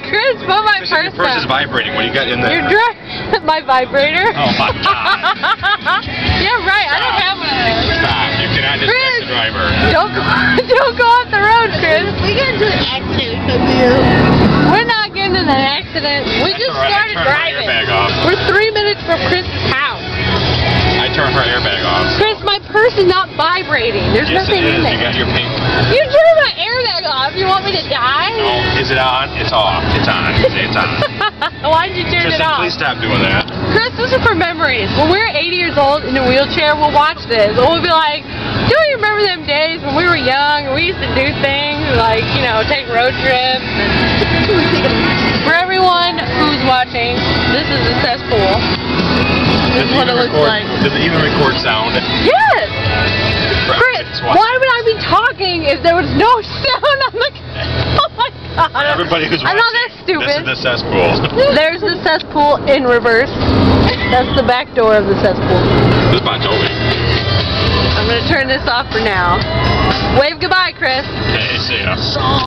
Chris, put my purse Your purse is vibrating. What do you got in there? You're driving my vibrator. Oh my God. Yeah, right. Stop. I don't have one of those. Stop. You cannot distract the driver. Don't go off the road, Chris. We got into an accident because of you. We're not getting in an accident. We just started driving. Airbag off. We're 3 minutes from Chris's house. I turned her airbag off. Chris, my purse is not vibrating. There's Yes, nothing it is. in there. You got your pink. You turned my airbag off. You want me to die? Oh, is it on? It's off. It's on. It's on. Why'd you turn it Tristan, off? please stop doing that. Chris, this is for memories. When we're 80 years old in a wheelchair, we'll watch this. And we'll be like, do you remember them days when we were young and we used to do things like, you know, take road trips? For everyone who's watching, this is a cesspool. This is what it looks like. Does it even record sound? Yes! Chris, why would I be talking if there was no sound on the... Oh my God. Everybody who's watching, I know that's stupid. this is the cesspool. There's the cesspool in reverse. That's the back door of the cesspool. This is Bon Jovi. I'm going to turn this off for now. Wave goodbye, Chris. Hey, see ya.